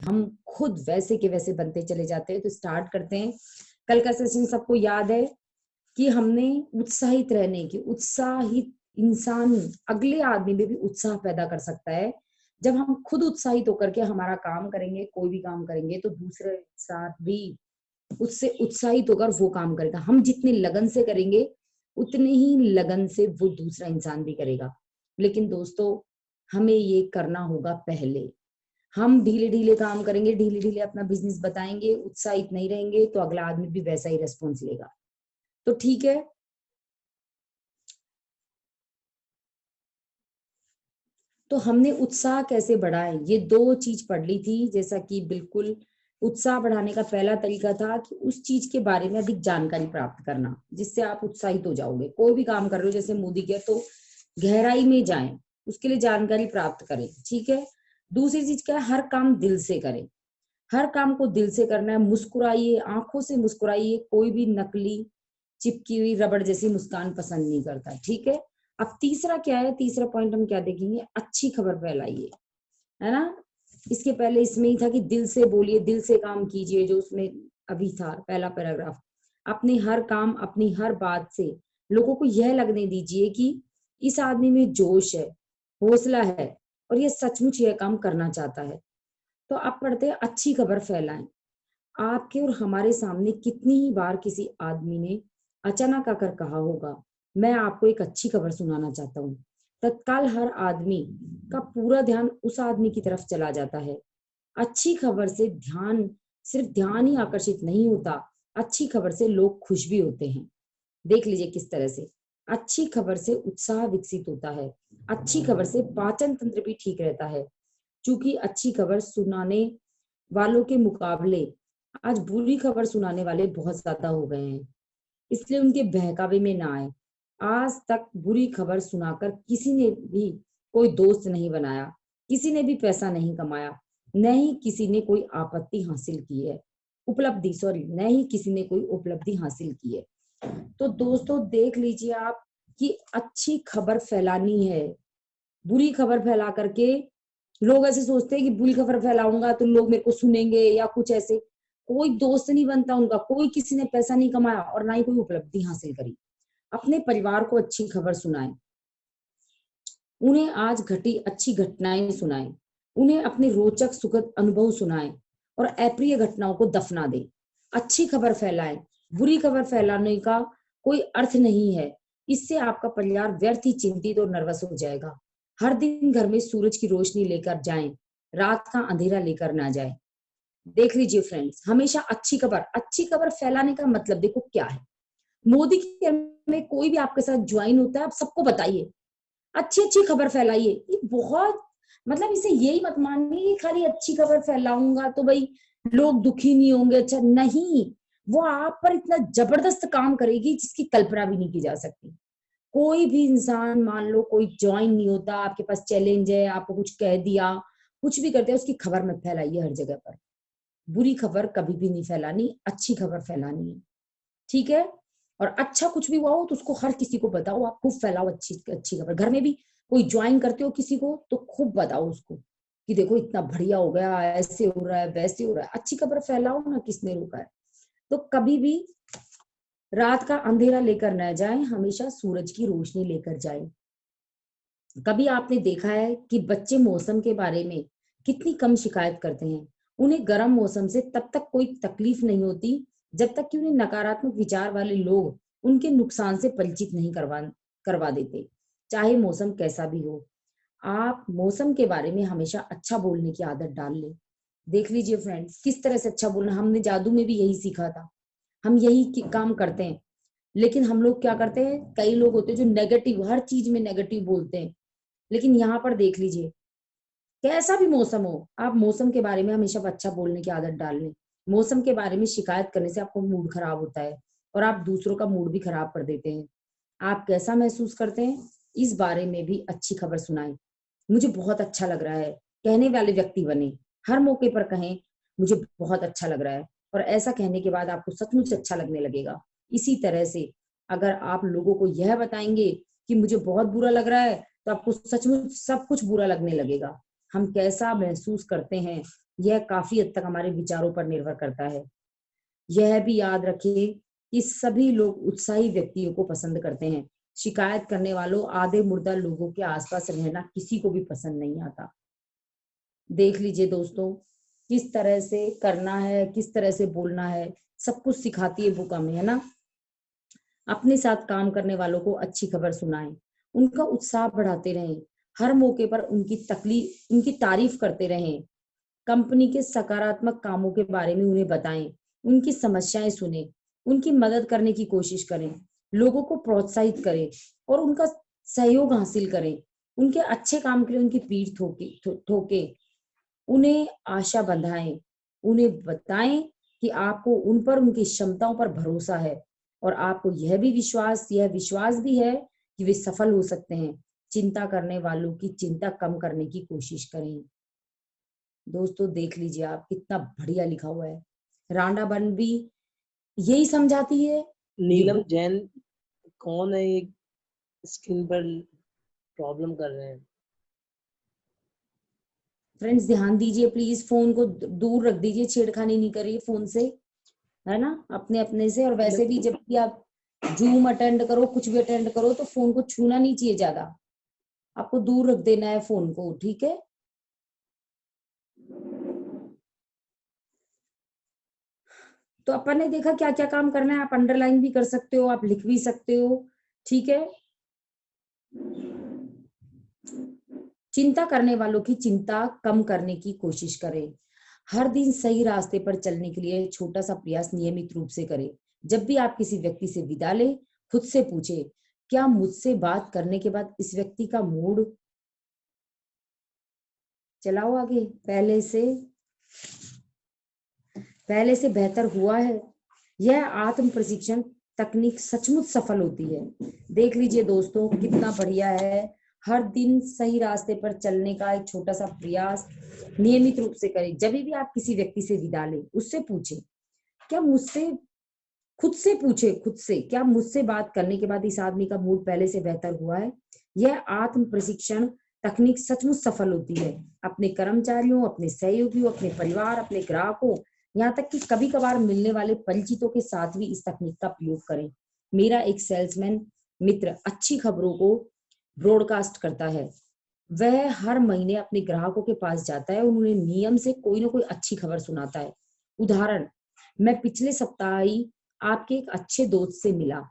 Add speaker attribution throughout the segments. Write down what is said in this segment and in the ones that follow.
Speaker 1: हम खुद वैसे के वैसे बनते चले जाते हैं। तो स्टार्ट करते हैं। कल का सेशन सबको याद है कि हमने उत्साहित रहने की, उत्साहित इंसान अगले आदमी में भी उत्साह पैदा कर सकता है। जब हम खुद उत्साहित होकर के हमारा काम करेंगे, कोई भी काम करेंगे, तो दूसरे इंसान भी उससे उत्साहित होकर वो काम करेगा। हम जितने लगन से करेंगे उतने ही लगन से वो दूसरा इंसान भी करेगा। लेकिन दोस्तों, हमें ये करना होगा पहले। हम ढीले ढीले काम करेंगे, ढीले ढीले अपना बिजनेस बताएंगे, उत्साहित नहीं रहेंगे, तो अगला आदमी भी वैसा ही रेस्पॉन्स लेगा। तो ठीक है, तो हमने उत्साह कैसे बढ़ाएं, ये दो चीज पढ़ ली थी। जैसा कि बिल्कुल उत्साह बढ़ाने का पहला तरीका था कि उस चीज के बारे में अधिक जानकारी प्राप्त करना, जिससे आप उत्साहित हो जाओगे। कोई भी काम कर रहे हो, जैसे मोदी के, तो गहराई में जाएं, उसके लिए जानकारी प्राप्त करें। ठीक है। दूसरी चीज क्या है, हर काम दिल से करें। हर काम को दिल से करना है। मुस्कुराइए, आंखों से मुस्कुराइए। कोई भी नकली चिपकी हुई रबड़ जैसी मुस्कान पसंद नहीं करता। ठीक है। अब तीसरा क्या है, तीसरा पॉइंट हम क्या देखेंगे, अच्छी खबर फैलाइए, है ना। इसके पहले इसमें ही था कि दिल से बोलिए, दिल से काम कीजिए, जो उसमें अभी था पहला पैराग्राफ। अपने हर काम, अपनी हर बात से लोगों को यह लगने दीजिए कि इस आदमी में जोश है, हौसला है, और ये सचमुच यह काम करना चाहता है। तो आप पढ़ते हैं, अच्छी खबर फैलाएं। आपके और हमारे सामने कितनी ही बार किसी आदमी ने अचानक आकर कहा होगा, मैं आपको एक अच्छी खबर सुनाना चाहता हूँ। तत्काल हर आदमी का पूरा ध्यान उस आदमी की तरफ चला जाता है। अच्छी खबर से ध्यान, सिर्फ ध्यान ही आकर्षित नहीं होता, अच्छी खबर से लोग खुश भी होते हैं। देख लीजिए किस तरह से। अच्छी खबर से उत्साह विकसित होता है। अच्छी खबर से पाचन तंत्र भी ठीक रहता है। क्योंकि अच्छी खबर सुनाने वालों के मुकाबले आज बुरी खबर सुनाने वाले बहुत ज्यादा हो गए हैं, इसलिए उनके बहकावे में ना आए। आज तक बुरी खबर सुनाकर किसी ने भी कोई दोस्त नहीं बनाया, किसी ने भी पैसा नहीं कमाया, न ही किसी ने कोई आपत्ति हासिल की है, उपलब्धि, सॉरी, न ही किसी ने कोई उपलब्धि हासिल की है। तो दोस्तों देख लीजिए आप कि अच्छी खबर फैलानी है। बुरी खबर फैला करके लोग ऐसे सोचते हैं कि बुरी खबर फैलाऊंगा तो लोग मेरे को सुनेंगे या कुछ ऐसे। कोई दोस्त नहीं बनता उनका, कोई किसी ने पैसा नहीं कमाया और ना ही कोई उपलब्धि हासिल करी। अपने परिवार को अच्छी खबर सुनाएं, उन्हें आज घटी अच्छी घटनाएं सुनाएं, उन्हें अपने रोचक सुखद अनुभव सुनाएं और अप्रिय घटनाओं को दफना दें। अच्छी खबर फैलाएं। बुरी खबर फैलाने का कोई अर्थ नहीं है। इससे आपका परिवार व्यर्थ ही चिंतित और नर्वस हो जाएगा। हर दिन घर में सूरज की रोशनी लेकर जाएं, रात का अंधेरा लेकर ना जाए। देख लीजिए फ्रेंड्स, हमेशा अच्छी खबर फैलाने का मतलब देखो क्या है। मोदी के में कोई भी आपके साथ ज्वाइन होता है, आप सबको बताइए, अच्छी अच्छी खबर फैलाइए। ये बहुत, मतलब इसे यही मत मानिए खाली अच्छी खबर फैलाऊंगा तो भाई लोग दुखी नहीं होंगे। अच्छा नहीं, वो आप पर इतना जबरदस्त काम करेगी जिसकी कल्पना भी नहीं की जा सकती। कोई भी इंसान, मान लो कोई ज्वाइन नहीं होता, आपके पास चैलेंज है, आपको कुछ कह दिया, कुछ भी करते हैं, उसकी खबर मत फैलाइए हर जगह पर। बुरी खबर कभी भी नहीं फैलानी, अच्छी खबर फैलानी है। ठीक है। और अच्छा कुछ भी हुआ हो तो उसको हर किसी को बताओ, आप खूब फैलाओ अच्छी अच्छी खबर। घर में भी कोई ज्वाइन करते हो किसी को तो खूब बताओ उसको कि देखो इतना बढ़िया हो गया, ऐसे हो रहा है, वैसे हो रहा है। अच्छी खबर फैलाओ ना, किसने रोका है। तो कभी भी रात का अंधेरा लेकर न जाए, हमेशा सूरज की रोशनी लेकर जाए। कभी आपने देखा है कि बच्चे मौसम के बारे में कितनी कम शिकायत करते हैं। उन्हें गर्म मौसम से तब तक कोई तकलीफ नहीं होती जब तक कि उन्हें नकारात्मक विचार वाले लोग उनके नुकसान से परिचित नहीं करवा देते, चाहे मौसम कैसा भी हो। आप मौसम के बारे में हमेशा अच्छा बोलने की आदत डाल लें। देख लीजिए फ्रेंड्स, किस तरह से अच्छा बोलना, हमने जादू में भी यही सीखा था। हम यही काम करते हैं। लेकिन हम लोग क्या करते हैं, कई लोग होते हैं जो नेगेटिव, हर चीज में नेगेटिव बोलते हैं। लेकिन यहाँ पर देख लीजिए, कैसा भी मौसम हो, आप मौसम के बारे में हमेशा अच्छा बोलने की आदत डाल लें। मौसम के बारे में शिकायत करने से आपको मूड खराब होता है और आप दूसरों का मूड भी खराब कर देते हैं। आप कैसा महसूस करते हैं, इस बारे में भी अच्छी खबर सुनाएं। मुझे बहुत अच्छा लग रहा है, कहने वाले व्यक्ति बने। हर मौके पर कहें, मुझे बहुत अच्छा लग रहा है, और ऐसा कहने के बाद आपको सचमुच अच्छा लगने लगेगा। इसी तरह से अगर आप लोगों को यह बताएंगे कि मुझे बहुत बुरा लग रहा है, तो आपको सचमुच सब कुछ बुरा लगने लगेगा। हम कैसा महसूस करते हैं यह काफी हद तक हमारे विचारों पर निर्भर करता है। यह भी याद रखें कि सभी लोग उत्साही व्यक्तियों को पसंद करते हैं। शिकायत करने वालों, आधे मुर्दा लोगों के आसपास रहना किसी को भी पसंद नहीं आता। देख लीजिए दोस्तों, किस तरह से करना है, किस तरह से बोलना है, सब कुछ सिखाती है बुक हमें, है ना। अपने साथ काम करने वालों को अच्छी खबर सुनाएं, उनका उत्साह बढ़ाते रहें, हर मौके पर उनकी तारीफ करते रहें, कंपनी के सकारात्मक कामों के बारे में उन्हें बताएं, उनकी समस्याएं सुने, उनकी मदद करने की कोशिश करें, लोगों को प्रोत्साहित करें और उनका सहयोग हासिल करें, उनके अच्छे काम के लिए उनकी पीठ ठोके, उन्हें आशा बंधाएं, उन्हें बताएं कि आपको उन पर, उनकी क्षमताओं पर भरोसा है और आपको यह विश्वास भी है कि वे सफल हो सकते हैं। चिंता करने वालों की चिंता कम करने की कोशिश करें। दोस्तों देख लीजिए आप, कितना बढ़िया लिखा हुआ है। रांडा बर्न भी यही समझाती है।
Speaker 2: नीलम जैन कौन है? ये स्क्रीन पर प्रॉब्लम कर रहे हैं।
Speaker 1: फ्रेंड्स ध्यान दीजिए प्लीज, फोन को दूर रख दीजिए, छेड़खानी नहीं करिए फोन से, है ना, अपने अपने से। और वैसे भी जब भी आप जूम अटेंड करो, कुछ भी अटेंड करो, तो फोन को छूना नहीं चाहिए ज्यादा, आपको दूर रख देना है फोन को, ठीक है। तो अपन ने देखा क्या क्या काम करना है। आप अंडरलाइन भी कर सकते हो, आप लिख भी सकते हो, ठीक है। चिंता करने वालों की चिंता कम करने की कोशिश करें। हर दिन सही रास्ते पर चलने के लिए छोटा सा प्रयास नियमित रूप से करें। जब भी आप किसी व्यक्ति से विदा लें, खुद से पूछे, क्या मुझसे बात करने के बाद इस व्यक्ति का मूड, चलाओ आगे, पहले से बेहतर हुआ है। यह आत्म प्रशिक्षण तकनीक सचमुच सफल होती है। देख लीजिए दोस्तों, कितना बढ़िया है। हर दिन सही रास्ते पर चलने का एक छोटा सा प्रयास नियमित रूप से करें। जब भी आप किसी व्यक्ति से विदा लें, उससे पूछे, क्या मुझसे खुद से क्या मुझसे बात करने के बाद इस आदमी का मूड पहले से बेहतर हुआ है। यह आत्म प्रशिक्षण तकनीक सचमुच सफल होती है। अपने कर्मचारियों, अपने सहयोगियों, अपने परिवार, अपने ग्राहकों, यहाँ तक कि कभी कभार मिलने वाले परिचितों के साथ भी इस तकनीक का प्रयोग करें। मेरा एक सेल्समैन मित्र अच्छी खबरों को ब्रॉडकास्ट करता है। वह हर महीने अपने ग्राहकों के पास जाता है और उन्हें नियम से कोई ना कोई अच्छी खबर सुनाता है। उदाहरण, मैं पिछले सप्ताह ही आपके एक अच्छे दोस्त से मिला,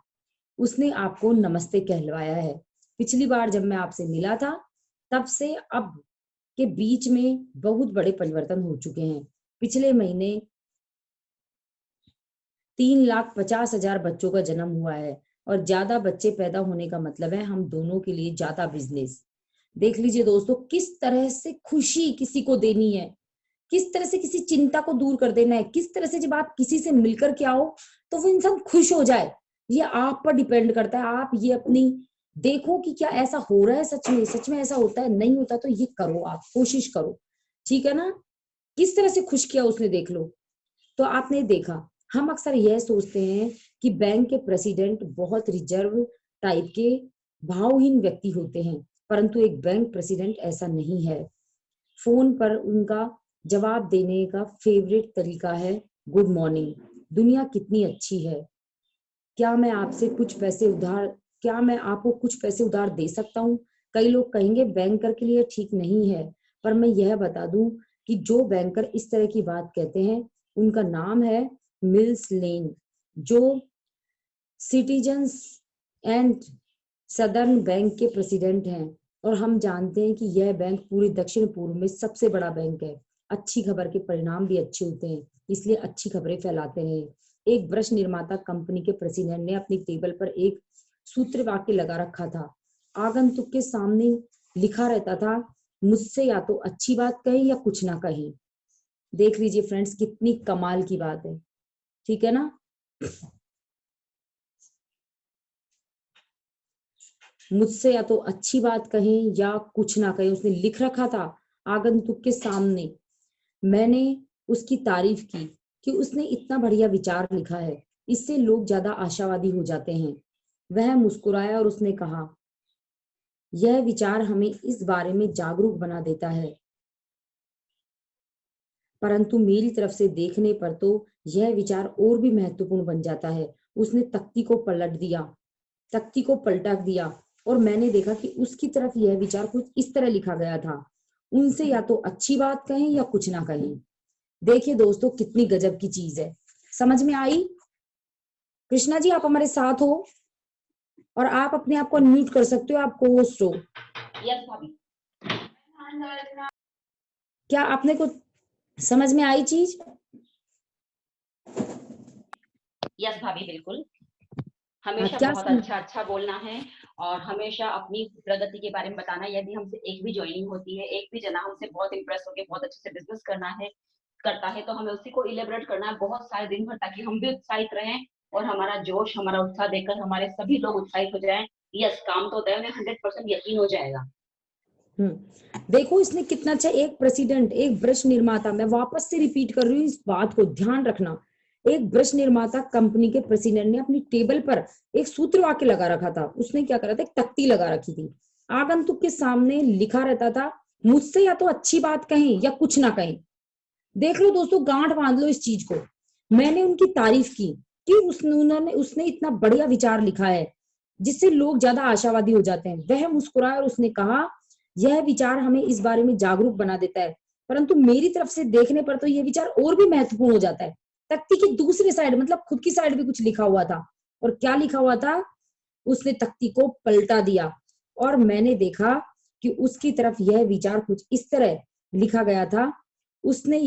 Speaker 1: उसने आपको नमस्ते कहलवाया है। पिछली बार जब मैं आपसे मिला था, तब से अब के बीच में बहुत बड़े परिवर्तन हो चुके हैं। पिछले महीने 3,50,000 बच्चों का जन्म हुआ है और ज्यादा बच्चे पैदा होने का मतलब है हम दोनों के लिए ज्यादा बिजनेस। देख लीजिए दोस्तों, किस तरह से खुशी किसी को देनी है, किस तरह से किसी चिंता को दूर कर देना है, किस तरह से जब आप किसी से मिलकर के आओ तो वो इंसान खुश हो जाए। ये आप पर डिपेंड करता है। आप ये अपनी देखो कि क्या ऐसा हो रहा है, सच में ऐसा होता है, नहीं होता तो ये करो, आप कोशिश करो, ठीक है ना। किस तरह से खुश किया उसने, देख लो। तो आपने देखा, हम अक्सर यह सोचते हैं कि बैंक के प्रेसिडेंट बहुत रिजर्व टाइप के भावहीन व्यक्ति होते हैं, परंतु एक बैंक प्रेसिडेंट ऐसा नहीं है। फोन पर उनका जवाब देने का फेवरेट तरीका है, गुड मॉर्निंग, दुनिया कितनी अच्छी है, क्या मैं आपसे कुछ पैसे उधार क्या मैं आपको कुछ पैसे उधार दे सकता हूँ। कई लोग कहेंगे बैंकर के लिए ठीक नहीं है, पर मैं यह बता दूं कि जो बैंकर इस तरह की बात कहते हैं, उनका नाम है मिल्स लेन, जो सिटीजन्स एंड सदर्न बैंक के प्रेसिडेंट हैं। और हम जानते हैं कि यह बैंक पूरे दक्षिण पूर्व में सबसे बड़ा बैंक है। अच्छी खबर के परिणाम भी अच्छे होते हैं, इसलिए अच्छी खबरें फैलाते हैं। एक ब्रश निर्माता कंपनी के प्रेसिडेंट ने अपनी टेबल पर एक सूत्र वाक्य लगा रखा था। आगंतुक के सामने लिखा रहता था, मुझसे या तो अच्छी बात कहें या कुछ ना कहें। देख लीजिए फ्रेंड्स, कितनी कमाल की बात है, ठीक है ना। मुझसे या तो अच्छी बात कहें या कुछ ना कहें, उसने लिख रखा था आगंतुक के सामने। मैंने उसकी तारीफ की कि उसने इतना बढ़िया विचार लिखा है, इससे लोग ज्यादा आशावादी हो जाते हैं। वह मुस्कुराया और उसने कहा, यह विचार हमें इस बारे में जागरूक बना देता है परंतु मेरी तरफ से देखने पर तो यह विचार और भी महत्वपूर्ण बन जाता है। उसने तख्ती को पलटा दिया और मैंने देखा कि उसकी तरफ यह विचार कुछ इस तरह लिखा गया था, उनसे या तो अच्छी बात कहें या कुछ ना कहें। देखिए दोस्तों कितनी गजब की चीज है, समझ में आई? कृष्णा जी आप हमारे साथ हो और आप अपने आप को अनम्यूट कर सकते हो, आप होस्ट हो।
Speaker 3: यस भाभी।
Speaker 1: क्या आपने कुछ समझ में आई चीज?
Speaker 3: यस भाभी बिल्कुल। हमेशा
Speaker 1: क्या
Speaker 3: बहुत अच्छा बोलना है और हमेशा अपनी प्रगति के बारे में बताना है। यदि हमसे एक भी ज्वाइनिंग होती है, एक भी जना हमसे बहुत इंप्रेस होकर बहुत अच्छे से बिजनेस करता है तो हमें उसी को इलेबरेट करना है बहुत सारे दिन भर, ताकि हम भी उत्साहित रहें और हमारा जोश, हमारा उत्साह देखकर हमारे सभी लोग उत्साहित हो जाएं। यस, काम तो होता है, उन्हें 100% यकीन हो जाएगा।
Speaker 1: देखो इसने कितना अच्छा, एक प्रेसिडेंट, एक ब्रश निर्माता, मैं वापस से रिपीट कर रही हूँ इस बात को ध्यान रखना, एक ब्रश निर्माता कंपनी के प्रेसिडेंट ने अपनी टेबल पर एक सूत्र वाक्य लगा रखा था। उसने क्या करा था, एक तख्ती लगा रखी थी, आगंतुक के सामने लिखा रहता था, मुझसे या तो अच्छी बात कहें या कुछ ना कहें। देख लो दोस्तों, गांठ बांध लो इस चीज को। मैंने उनकी तारीफ की कि उसने इतना बढ़िया विचार लिखा है जिससे लोग ज्यादा आशावादी हो जाते हैं। वह मुस्कुराया और उसने कहा, यह विचार हमें इस बारे में जागरूक बना देता है, परंतु मेरी तरफ से देखने पर तो यह विचार और भी महत्वपूर्ण हो जाता है। तख्ती की दूसरी साइड, मतलब खुद की साइड भी कुछ लिखा हुआ था, और क्या लिखा हुआ था? उसने तख्ती को पलटा दिया और मैंने देखा कि उसकी तरफ यह विचार कुछ इस तरह लिखा गया था, उसने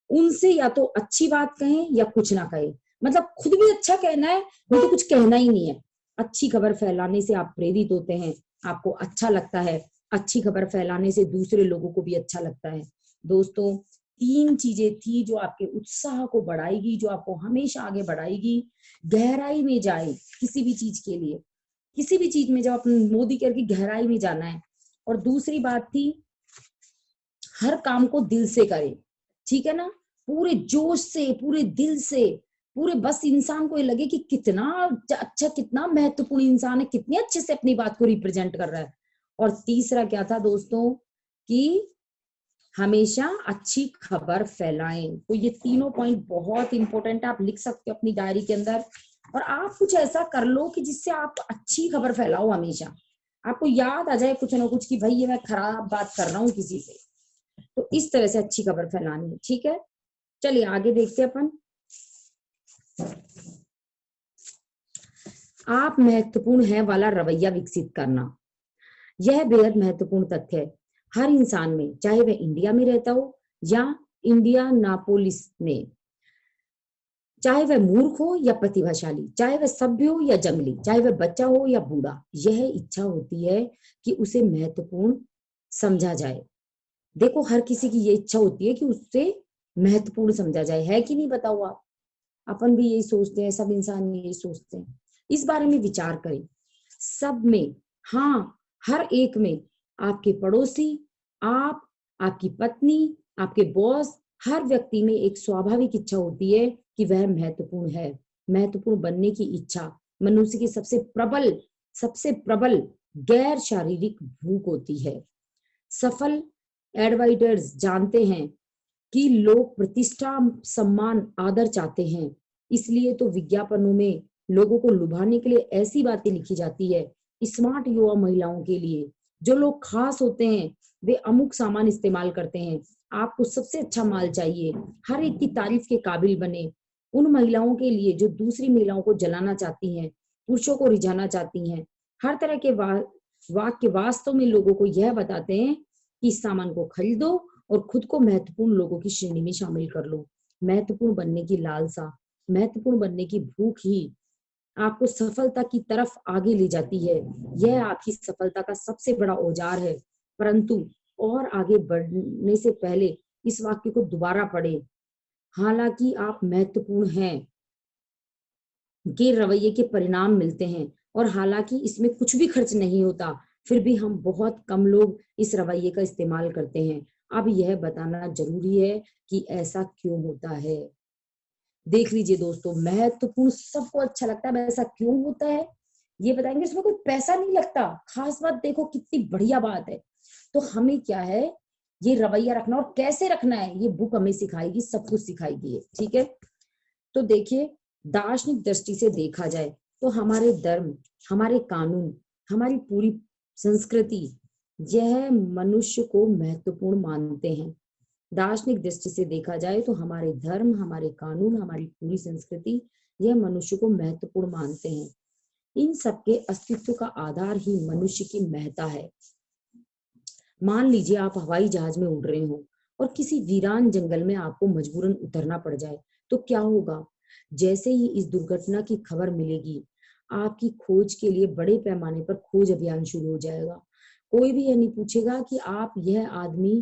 Speaker 1: उनसे या तो अच्छी बात कहें या कुछ ना कहे। मतलब खुद भी अच्छा कहना है, नहीं तो कुछ कहना ही नहीं है। अच्छी खबर फैलाने से आप प्रेरित होते हैं, आपको अच्छा लगता है, अच्छी खबर फैलाने से दूसरे लोगों को भी अच्छा लगता है। दोस्तों 3 चीजें थी जो आपके उत्साह को बढ़ाएगी, जो आपको हमेशा आगे बढ़ाएगी, गहराई में जाए किसी भी चीज के लिए, किसी भी चीज में जब अपन मोदी करके गहराई में जाना है। और दूसरी बात थी, हर काम को दिल से करें, ठीक है ना, पूरे जोश से, पूरे दिल से, पूरे, बस इंसान को ये लगे कि कितना अच्छा, कितना महत्वपूर्ण इंसान है, कितने अच्छे से अपनी बात को रिप्रेजेंट कर रहा है। और तीसरा क्या था दोस्तों, कि हमेशा अच्छी खबर फैलाएं। तो ये तीनों पॉइंट बहुत इंपॉर्टेंट है, आप लिख सकते हो अपनी डायरी के अंदर। और आप कुछ ऐसा कर लो कि जिससे आप अच्छी खबर फैलाओ, हमेशा आपको याद आ जाए कुछ ना कुछ कि भाई ये मैं खराब बात कर रहा हूँ किसी से। तो इस तरह से अच्छी खबर फैलानी है, ठीक है। चलिए आगे देखते हैं अपन। आप महत्वपूर्ण है वाला रवैया विकसित करना, यह बेहद महत्वपूर्ण तथ्य है। हर इंसान में, चाहे वह इंडिया में रहता हो या इंडियानापोलिस में, चाहे वह मूर्ख हो या प्रतिभाशाली, चाहे वह सभ्य हो या जंगली, चाहे वह बच्चा हो या बूढ़ा, यह इच्छा होती है कि उसे महत्वपूर्ण समझा जाए। देखो हर किसी की ये इच्छा होती है कि उससे महत्वपूर्ण समझा जाए, है कि नहीं? बताओ आप। अपन भी यही सोचते हैं, सब इंसान यही सोचते हैं। इस बारे में विचार करें, सब में, हाँ हर एक में, आपके पड़ोसी, आप, आपकी पत्नी, आपके बॉस, हर व्यक्ति में एक स्वाभाविक इच्छा होती है कि वह महत्वपूर्ण है। महत्वपूर्ण बनने की इच्छा मनुष्य की सबसे प्रबल गैर शारीरिक भूख होती है। सफल एडवाइजर्स जानते हैं कि लोग प्रतिष्ठा, सम्मान, आदर चाहते हैं, इसलिए तो विज्ञापनों में लोगों को लुभाने के लिए ऐसी बातें लिखी जाती है। स्मार्ट युवा महिलाओं के लिए जो लोग खास होते हैं, वे अमुक सामान इस्तेमाल करते हैं। आपको सबसे अच्छा माल चाहिए, हर एक की तारीफ के काबिल बने। उन महिलाओं के लिए जो दूसरी महिलाओं को जलाना चाहती हैं, पुरुषों को रिझाना चाहती हैं, हर तरह के वाक्य वास्तव में लोगों को यह बताते हैं कि इस सामान को खरीदो और खुद को महत्वपूर्ण लोगों की श्रेणी में शामिल कर लो। महत्वपूर्ण बनने की लालसा, महत्वपूर्ण बनने की भूख ही आपको सफलता की तरफ आगे ले जाती है। यह आपकी सफलता का सबसे बड़ा औजार है। परंतु और आगे बढ़ने से पहले इस वाक्य को दोबारा पढ़ें, हालांकि आप महत्वपूर्ण हैं के रवैये के परिणाम मिलते हैं, और हालांकि इसमें कुछ भी खर्च नहीं होता, फिर भी हम बहुत कम लोग इस रवैये का इस्तेमाल करते हैं। अब यह बताना जरूरी है कि ऐसा क्यों होता है। देख लीजिए दोस्तों, महत्वपूर्ण सबको अच्छा लगता है, ऐसा क्यों होता है ये बताएंगे। इसमें कोई पैसा नहीं लगता, खास बात देखो कितनी बढ़िया बात है। तो हमें क्या है, ये रवैया रखना, और कैसे रखना है ये बुक हमें सिखाएगी, सब कुछ सिखाएगी, ठीक है। तो देखिए, दार्शनिक दृष्टि से देखा जाए तो हमारे धर्म, हमारे कानून, हमारी पूरी संस्कृति, यह मनुष्य को महत्वपूर्ण मानते हैं। दार्शनिक दृष्टि से देखा जाए तो हमारे धर्म, हमारे कानून, हमारी पूरी संस्कृति, यह मनुष्य को महत्वपूर्ण मानते हैं। इन सबके अस्तित्व का आधार ही मनुष्य की महत्ता है। मान लीजिए आप हवाई जहाज में उड़ रहे हो और किसी वीरान जंगल में आपको मजबूरन उतरना पड़ जाए, तो क्या होगा? जैसे ही इस दुर्घटना की खबर मिलेगी, आपकी खोज के लिए बड़े पैमाने पर खोज अभियान शुरू हो जाएगा। कोई भी ये नहीं पूछेगा कि आप यह आदमी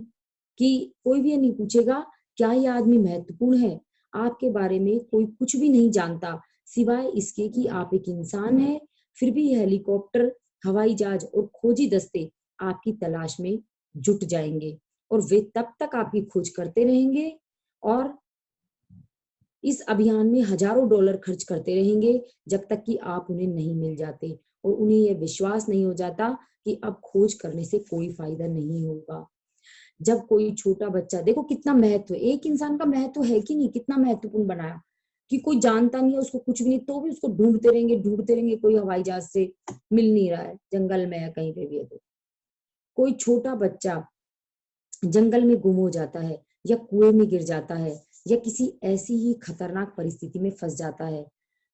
Speaker 1: कोई भी ये नहीं पूछेगा क्या यह आदमी महत्वपूर्ण है। आपके बारे में कोई कुछ भी नहीं जानता सिवाय इसके कि आप एक इंसान है। फिर भी हेलीकॉप्टर, हवाई जहाज और खोजी दस्ते आपकी तलाश में जुट जाएंगे और वे तब तक आपकी खोज करते रहेंगे और इस अभियान में हजारों डॉलर खर्च करते रहेंगे जब तक कि आप उन्हें नहीं मिल जाते और उन्हें यह विश्वास नहीं हो जाता कि अब खोज करने से कोई फायदा नहीं होगा। जब कोई छोटा बच्चा, देखो कितना महत्व, एक इंसान का महत्व है कि नहीं, कितना महत्वपूर्ण बनाया कि कोई जानता नहीं है उसको, कुछ भी नहीं, तो भी उसको ढूंढते रहेंगे, कोई हवाई जहाज से मिल नहीं रहा है, जंगल में है, कहीं पे भी है। तो कोई छोटा बच्चा जंगल में गुम हो जाता है या कुएं में गिर जाता है या किसी ऐसी ही खतरनाक परिस्थिति में फंस जाता है,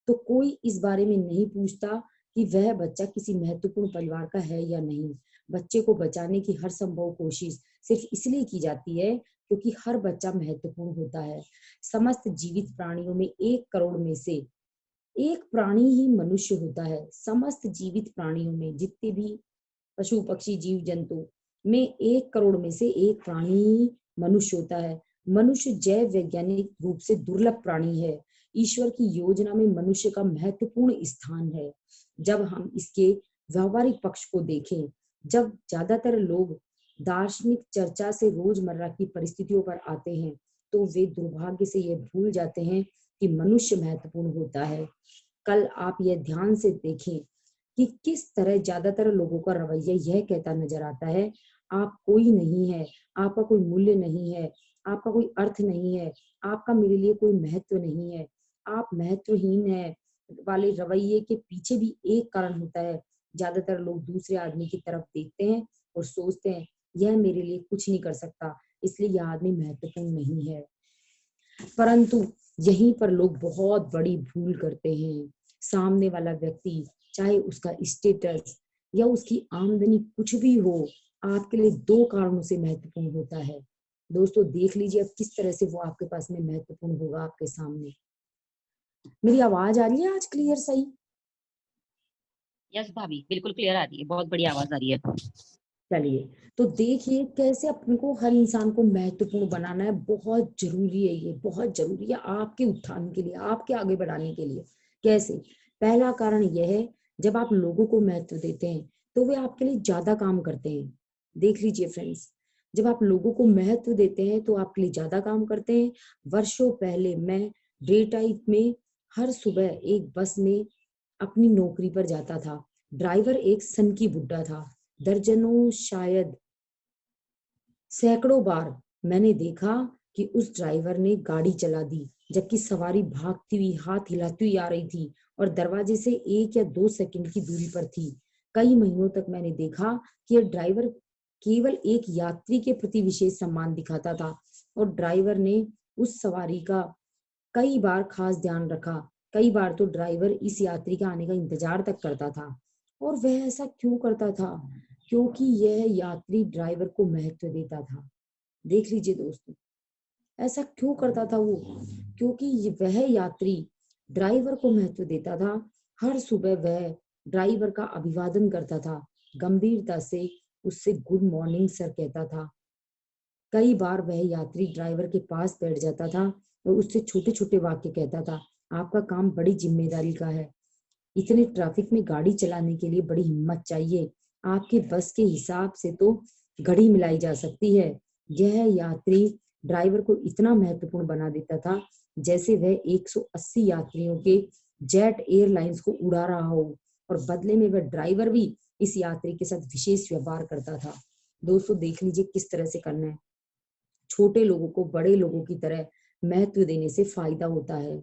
Speaker 1: तो कोई इस बारे में नहीं पूछता कि वह बच्चा किसी महत्वपूर्ण परिवार का है या नहीं। बच्चे को बचाने की हर संभव कोशिश सिर्फ इसलिए की जाती है क्योंकि हर बच्चा महत्वपूर्ण होता है। समस्त जीवित प्राणियों में 1 करोड़ में से एक प्राणी ही मनुष्य होता है। समस्त जीवित प्राणियों में, जितने भी पशु पक्षी जीव जंतु में 1 करोड़ में से एक प्राणी मनुष्य होता है। मनुष्य जैव वैज्ञानिक रूप से दुर्लभ प्राणी है। ईश्वर की योजना में मनुष्य का महत्वपूर्ण स्थान है। जब हम इसके व्यवहारिक पक्ष को देखें, जब ज्यादातर लोग दार्शनिक चर्चा से रोजमर्रा की परिस्थितियों पर आते हैं, तो वे दुर्भाग्य से यह भूल जाते हैं कि मनुष्य महत्वपूर्ण होता है। कल आप यह ध्यान से देखें कि किस तरह ज्यादातर लोगों का रवैया यह कहता नजर आता है, आप कोई नहीं है, आपका कोई मूल्य नहीं है, आपका कोई अर्थ नहीं है, आपका मेरे लिए कोई महत्व नहीं है, आप महत्वहीन है वाले रवैये के पीछे भी एक कारण होता है। ज्यादातर लोग दूसरे आदमी की तरफ देखते हैं और सोचते हैं यह मेरे लिए कुछ नहीं कर सकता, इसलिए यह आदमी महत्वपूर्ण नहीं है। परंतु यहीं पर लोग बहुत बड़ी भूल करते हैं। सामने वाला व्यक्ति, चाहे उसका स्टेटस या उसकी आमदनी कुछ भी हो, आपके लिए 2 कारणों से महत्वपूर्ण होता है। दोस्तों देख लीजिए अब किस तरह से वो आपके पास में महत्वपूर्ण होगा आपके सामने। मेरी आवाज आ रही है आज क्लियर सही?
Speaker 3: यस भाभी, बिल्कुल क्लियर आ रही है, बहुत बड़ी आवाज आ रही है।
Speaker 1: चलिए, तो देखिए कैसे अपने को, हर इंसान को महत्वपूर्ण बनाना है। बहुत जरूरी है, ये बहुत जरूरी है आपके उत्थान के लिए, आपके आगे बढ़ाने के लिए। कैसे? पहला कारण यह है, जब आप लोगों को महत्व देते हैं तो वे आपके लिए ज्यादा काम करते हैं। देख लीजिए फ्रेंड्स, जब आप लोगों को महत्व देते हैं तो आपके लिए ज्यादा काम करते हैं। वर्षों पहले मैं डे टाइप में हर सुबह एक बस में अपनी नौकरी पर जाता था। ड्राइवर एक सनकी बुड्ढा था। दर्जनों, शायद सैकड़ों बार मैंने देखा कि उस ड्राइवर ने गाड़ी चला दी जबकि सवारी भागती हुई, हाथ हिलाती हुई आ रही थी और दरवाजे से 1 या 2 सेकंड की दूरी पर थी। कई महीनों तक मैंने देखा कि यह ड्राइवर केवल एक यात्री के प्रति विशेष सम्मान दिखाता था और ड्राइवर ने उस सवारी का कई बार खास ध्यान रखा। कई बार तो ड्राइवर इस यात्री के आने का इंतजार तक करता था। और वह ऐसा क्यों करता था? क्योंकि यह यात्री ड्राइवर को महत्व देता था। देख लीजिए दोस्तों, ऐसा क्यों करता था वो? क्योंकि वह यात्री ड्राइवर को महत्व देता था। हर सुबह वह ड्राइवर का अभिवादन करता था, गंभीरता से उससे गुड मॉर्निंग सर कहता था। कई बार वह यात्री ड्राइवर के पास बैठ जाता था और उससे छोटे छोटे वाक्य कहता था। आपका काम बड़ी जिम्मेदारी का है, इतने ट्रैफिक में गाड़ी चलाने के लिए बड़ी हिम्मत चाहिए। आपके बस के हिसाब से तो घड़ी मिलाई जा सकती है। यह यात्री ड्राइवर को इतना महत्वपूर्ण बना देता था जैसे वह 180 यात्रियों के जेट एयरलाइंस को उड़ा रहा हो और बदले में वह ड्राइवर भी इस यात्री के साथ विशेष व्यवहार करता था। दोस्तों देख लीजिए किस तरह से करना है। छोटे लोगों को बड़े लोगों की तरह महत्व देने से फायदा होता है।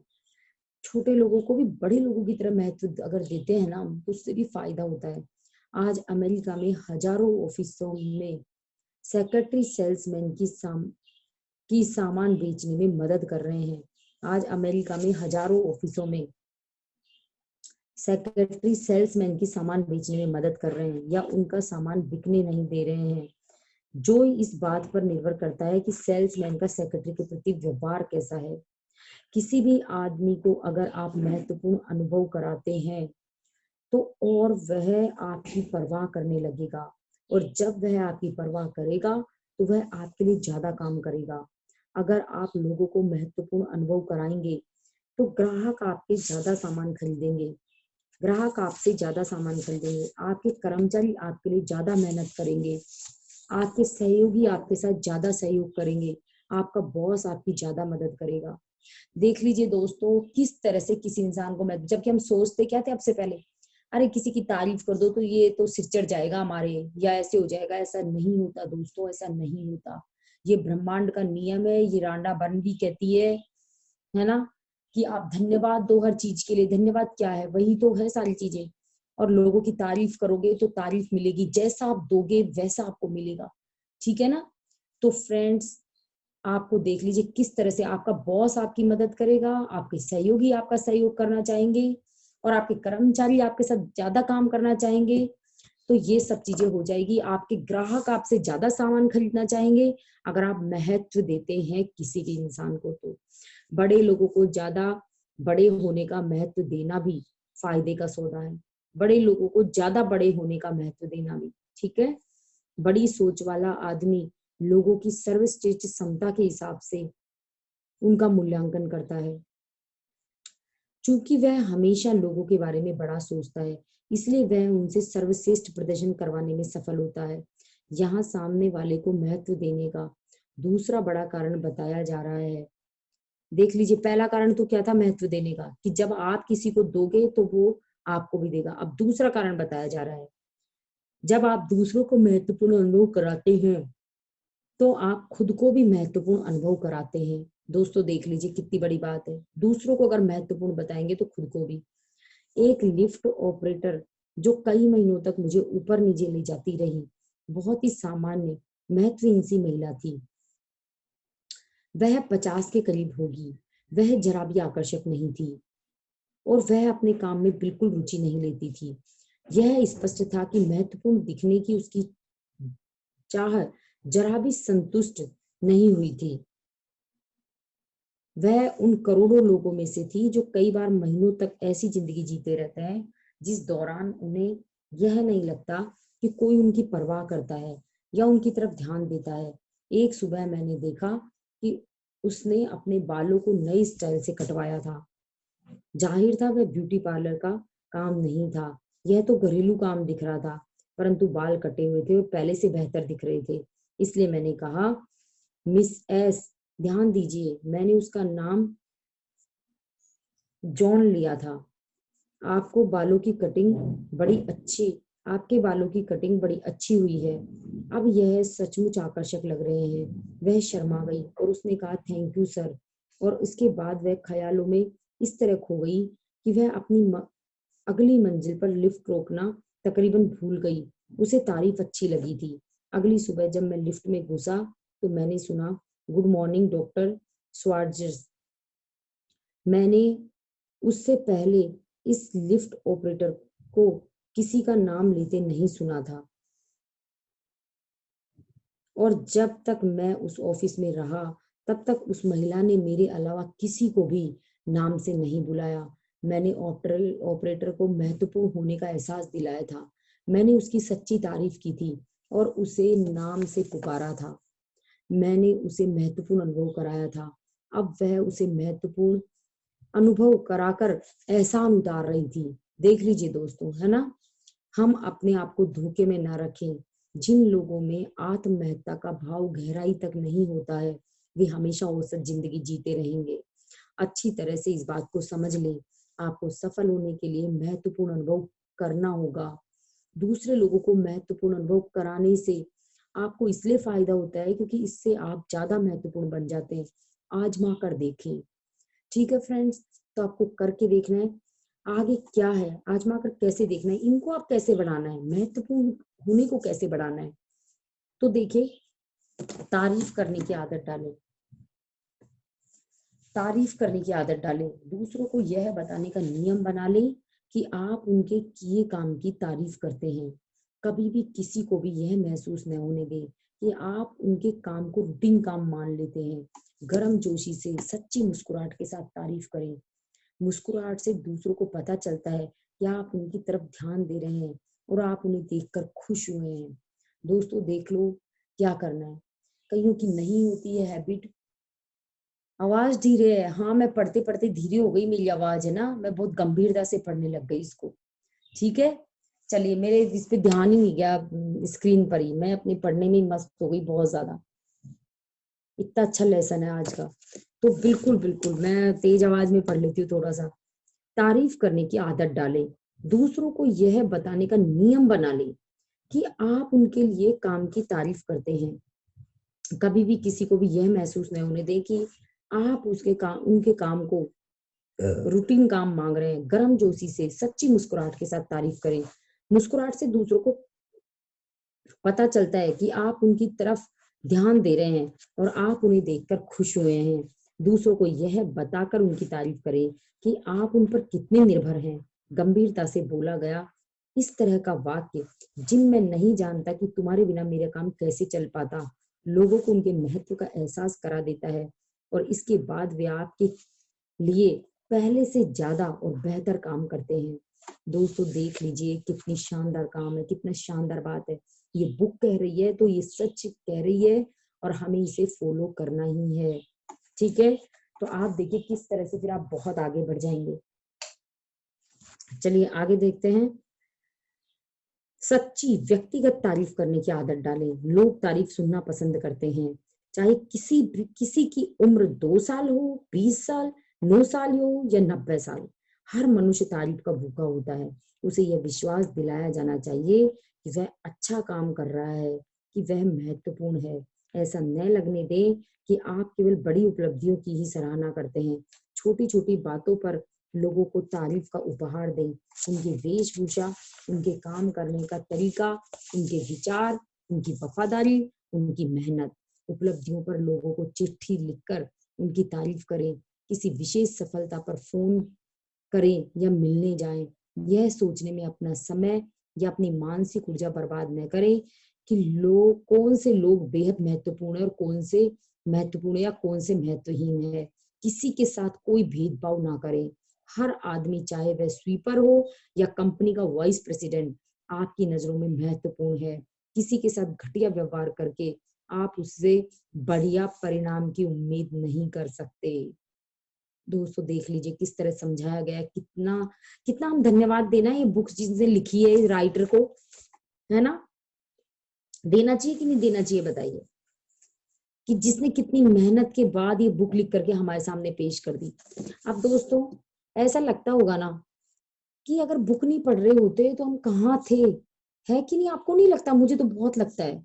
Speaker 1: छोटे लोगों को भी बड़े लोगों की तरह महत्व अगर देते हैं ना, तो उससे भी फायदा होता है। आज अमेरिका में हजारों ऑफिसों में सेक्रेटरी सेल्समैन की सामान बेचने में मदद कर रहे हैं। आज अमेरिका में हजारों ऑफिसों में सेक्रेटरी सेल्समैन की सामान बेचने में मदद कर रहे हैं या उनका सामान बिकने नहीं दे रहे हैं, जो इस बात पर निर्भर करता है कि सेल्समैन का सेक्रेटरी के प्रति व्यवहार कैसा है। किसी भी आदमी को अगर आप महत्वपूर्ण अनुभव कराते हैं तो और वह आपकी परवाह करने लगेगा, और जब वह आपकी परवाह करेगा तो वह आपके लिए ज्यादा काम करेगा। अगर आप लोगों को महत्वपूर्ण अनुभव कराएंगे तो ग्राहक आपके ज्यादा सामान खरीदेंगे, ग्राहक आपसे ज्यादा सामान खरीदेंगे, आपके कर्मचारी आपके लिए ज्यादा मेहनत करेंगे, आपके सहयोगी आपके साथ ज्यादा सहयोग करेंगे, आपका बॉस आपकी ज्यादा मदद करेगा। देख लीजिए दोस्तों, किस तरह से किसी इंसान को मैं, जबकि हम सोचते क्या थे अब से पहले, अरे किसी की तारीफ कर दो तो ये तो सिर चढ़ जाएगा हमारे, या ऐसे हो जाएगा। ऐसा नहीं होता दोस्तों, ऐसा नहीं होता। ये ब्रह्मांड का नियम है। ये रांडा बर्न भी कहती है ना, कि आप धन्यवाद दो हर चीज के लिए। धन्यवाद क्या है? वही तो है सारी चीजें। और लोगों की तारीफ करोगे तो तारीफ मिलेगी, जैसा आप दोगे वैसा आपको मिलेगा। ठीक है ना? तो फ्रेंड्स, आपको देख लीजिए किस तरह से आपका बॉस आपकी मदद करेगा, आपके सहयोगी आपका सहयोग करना चाहेंगे, और आपके कर्मचारी आपके साथ ज्यादा काम करना चाहेंगे। तो ये सब चीजें हो जाएगी। आपके ग्राहक आपसे ज्यादा सामान खरीदना चाहेंगे अगर आप महत्व देते हैं किसी भी इंसान को। तो बड़े लोगों को ज्यादा बड़े होने का महत्व देना भी फायदे का सौदा है। बड़े लोगों को ज्यादा बड़े होने का महत्व देना भी। ठीक है? बड़ी सोच वाला आदमी लोगों की सर्वश्रेष्ठ क्षमता के हिसाब से उनका मूल्यांकन करता है। चूंकि वह हमेशा लोगों के बारे में बड़ा सोचता है, इसलिए वह उनसे सर्वश्रेष्ठ प्रदर्शन करवाने में सफल होता है। यहाँ सामने वाले को महत्व देने का दूसरा बड़ा कारण बताया जा रहा है। देख लीजिए, पहला कारण तो क्या था? महत्व देने का, कि जब आप किसी को दोगे तो वो आपको भी देगा। अब दूसरा कारण बताया जा रहा है, जब आप दूसरों को महत्वपूर्ण अनुभव कराते हैं तो आप खुद को भी महत्वपूर्ण अनुभव कराते हैं। दोस्तों देख लीजिए कितनी बड़ी बात है। दूसरों को अगर महत्वपूर्ण बताएंगे तो खुद को भी। एक लिफ्ट ऑपरेटर जो कई महीनों तक मुझे ऊपर नीचे ले जाती रही, बहुत ही सामान्य महत्वहीन सी महिला थी। वह 50 के करीब होगी। वह जरा भी आकर्षक नहीं थी और वह अपने काम में बिल्कुल रुचि नहीं लेती थी। यह स्पष्ट था कि महत्वपूर्ण दिखने की उसकी चाह जरा भी संतुष्ट नहीं हुई थी। वह उन करोड़ों लोगों में से थी जो कई बार महीनों तक ऐसी जिंदगी जीते रहते हैं जिस दौरान उन्हें यह नहीं लगता कि कोई उनकी परवाह करता है या उनकी तरफ ध्यान देता है। एक सुबह मैंने देखा कि उसने अपने बालों को नई स्टाइल से कटवाया था। जाहिर था वह ब्यूटी पार्लर का काम नहीं था, यह तो घरेलू काम दिख रहा था, परंतु बाल कटे हुए थे और पहले से बेहतर दिख रहे थे। इसलिए मैंने कहा, मिस एस, ध्यान दीजिए, मैंने उसका नाम जॉन लिया था। आपको बालों की कटिंग बड़ी अच्छी आपके बालों की कटिंग बड़ी अच्छी हुई है। अब यह सचमुच आकर्षक लग रहे हैं। वह शर्मा गई और उसने कहा, थैंक यू सर। और उसके बाद वह ख्यालों में इस तरह खो गई कि वह अपनी अगली मंजिल पर लिफ्ट रोकना तकरीबन भूल गई। उसे तारीफ अच्छी लगी थी। अगली सुबह जब मैं लिफ्ट में घुसा तो मैंने सुना, गुड मॉर्निंग डॉक्टर स्वार्जर्स। मैंने उससे पहले इस लिफ्ट ऑपरेटर को किसी का नाम लेते नहीं सुना था, और जब तक मैं उस ऑफिस में रहा तब तक उस महिला ने मेरे अलावा किसी को भी नाम से नहीं बुलाया। मैंने ऑपरेटर को महत्वपूर्ण होने का एहसास दिलाया था। मैंने उसकी सच्ची तारीफ की थी और उसे नाम से पुकारा था। मैंने उसे महत्वपूर्ण अनुभव कराया था। अब वह उसे महत्वपूर्ण अनुभव कराकर एहसान उतार रही थी। देख लीजिए दोस्तों, है ना? हम अपने आप को धोखे में ना रखें। जिन लोगों में आत्म महत्ता का भाव गहराई तक नहीं होता है, वे हमेशा औसत जिंदगी जीते रहेंगे। अच्छी तरह से इस बात को समझ लें, आपको सफल होने के लिए महत्वपूर्ण अनुभव करना होगा। दूसरे लोगों को महत्वपूर्ण अनुभव कराने से आपको इसलिए फायदा होता है क्योंकि इससे आप ज्यादा महत्वपूर्ण बन जाते हैं। आजमा कर देखें। ठीक है फ्रेंड्स, तो आपको करके देखना है। आगे क्या है, आजमा कर कैसे देखना है, इनको आप कैसे बढ़ाना है, महत्वपूर्ण होने को कैसे बढ़ाना है। तो देखिए, तारीफ करने की आदत डालें, तारीफ करने की आदत डालें। दूसरों को यह बताने का नियम बना लें कि आप उनके किए काम की तारीफ करते हैं। कभी भी किसी को भी यह महसूस न होने दें कि आप उनके काम को रूटीन काम मान लेते हैं। गर्म जोशी से, सच्ची मुस्कुराहट के साथ तारीफ करें। मुस्कुराहट से दूसरों को पता चलता है कि आप उनकी तरफ ध्यान दे रहे हैं और आप उन्हें देखकर खुश हुए हैं। दोस्तों देख लो क्या करना है। कईयों की नहीं होती है हैबिट। आवाज धीरे है, हाँ मैं पढ़ते पढ़ते धीरे हो गई मेरी आवाज, है ना, मैं बहुत गंभीरता से पढ़ने लग गई इसको। ठीक है, चलिए, मेरे इस पे ध्यान ही नहीं गया स्क्रीन पर ही, मैं अपने पढ़ने में मस्त हो गई बहुत ज्यादा। इतना अच्छा लेसन है आज का। तो बिल्कुल बिल्कुल मैं तेज आवाज में पढ़ लेती हूँ थोड़ा सा। तारीफ करने की आदत डालें। दूसरों को यह बताने का नियम बना लें कि आप उनके लिए काम की तारीफ करते हैं। कभी भी किसी को भी यह महसूस नहीं होने दें कि आप उनके काम को रूटीन काम मांग रहे हैं। गर्म जोशी से, सच्ची मुस्कुराहट के साथ तारीफ करें। मुस्कुराहट से दूसरों को पता चलता है कि आप उनकी तरफ ध्यान दे रहे हैं और आप उन्हें देखकर खुश हुए हैं। दूसरों को यह बताकर उनकी तारीफ करें कि आप उन पर कितने निर्भर हैं। गंभीरता से बोला गया इस तरह का वाक्य, जिन मैं नहीं जानता कि तुम्हारे बिना मेरा काम कैसे चल पाता, लोगों को उनके महत्व का एहसास करा देता है और इसके बाद वे आपके लिए पहले से ज्यादा और बेहतर काम करते हैं। दोस्तों देख लीजिए कितनी शानदार काम है, कितना शानदार बात है। ये बुक कह रही है तो ये सच कह रही है और हमें इसे फॉलो करना ही है। ठीक है, तो आप देखिए किस तरह से फिर आप बहुत आगे बढ़ जाएंगे। चलिए आगे देखते हैं। सच्ची व्यक्तिगत तारीफ करने की आदत डालें। लोग तारीफ सुनना पसंद करते हैं, चाहे किसी की उम्र 2 साल हो, 20 साल, 9 साल हो या 90 साल। हर मनुष्य तारीफ का भूखा होता है। उसे यह विश्वास दिलाया जाना चाहिए कि वह अच्छा काम कर रहा है, कि वह महत्वपूर्ण है। ऐसा न लगने दें कि आप केवल बड़ी उपलब्धियों की ही सराहना करते हैं। छोटी छोटी बातों पर लोगों को तारीफ का उपहार दें। उनकी वेशभूषा, उनके काम करने का तरीका, उनके विचार, उनकी वफादारी, उनकी मेहनत, उपलब्धियों पर लोगों को चिट्ठी लिखकर उनकी तारीफ करें। किसी विशेष सफलता पर फोन करें या मिलने जाएं, यह सोचने में अपना समय या अपनी मानसिक ऊर्जा बर्बाद न करें कि कौन से लोग बेहद महत्वपूर्ण है और कौन से महत्वपूर्ण या कौन से महत्वहीन है। किसी के साथ कोई भेदभाव ना करें। हर आदमी, चाहे वह स्वीपर हो या कंपनी का वाइस प्रेसिडेंट, आपकी नजरों में महत्वपूर्ण है। किसी के साथ घटिया व्यवहार करके आप उससे बढ़िया परिणाम की उम्मीद नहीं कर सकते। दोस्तों देख लीजिए किस तरह समझाया गया है। कितना कितना हम धन्यवाद देना है ये बुक्स जिसने लिखी है, इस राइटर को, है ना। देना चाहिए कि नहीं देना चाहिए बताइए, कि जिसने कितनी मेहनत के बाद ये बुक लिख करके हमारे सामने पेश कर दी। अब दोस्तों ऐसा लगता होगा ना कि अगर बुक नहीं पढ़ रहे होते तो हम कहाँ थे, है कि नहीं? आपको नहीं लगता? मुझे तो बहुत लगता है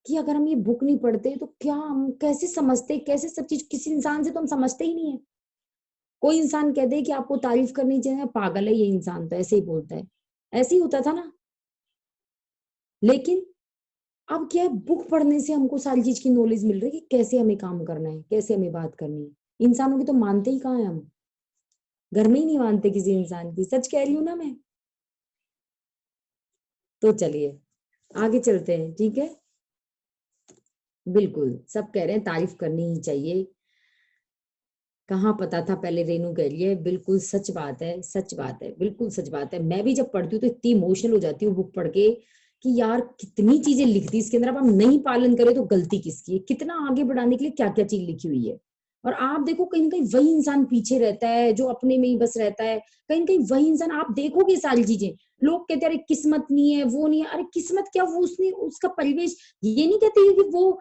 Speaker 1: कि अगर हम ये बुक नहीं पढ़ते तो क्या हम कैसे समझते, कैसे सब चीज, किसी इंसान से तो हम समझते ही नहीं है। कोई इंसान कह दे कि आपको तारीफ करनी चाहिए, पागल है ये इंसान, तो ऐसे ही बोलता है। ऐसे ही होता था ना। लेकिन अब क्या है, बुक पढ़ने से हमको सारी चीज की नॉलेज मिल रही है कि कैसे हमें काम करना है, कैसे हमें बात करनी है। इंसानों की तो मानते ही कहाँ है हम, घर में ही नहीं मानते किसी इंसान की। सच कह रही हूँ ना मैं। तो चलिए आगे चलते हैं। ठीक है, बिल्कुल सब कह रहे हैं तारीफ करनी ही चाहिए। कहाँ पता था पहले, रेनू कह रही है। बिल्कुल सच बात है, सच बात है, बिल्कुल सच बात है। मैं भी जब पढ़ती हूँ तो इतनी इमोशनल हो जाती हूँ बुक पढ़ के कि यार कितनी चीजें लिखती इसके अंदर। अब हम नहीं पालन करें तो गलती किसकी है? कितना आगे बढ़ाने के लिए क्या क्या चीज लिखी हुई है। और आप देखो कहीं कहीं वही इंसान पीछे रहता है जो अपने में ही बस रहता है। कहीं कहीं वही इंसान, आप देखोगे सारी चीजें। लोग कहते हैं अरे किस्मत नहीं है, वो नहीं है। अरे किस्मत क्या, वो उसने उसका परिवेश, ये नहीं कहते कि वो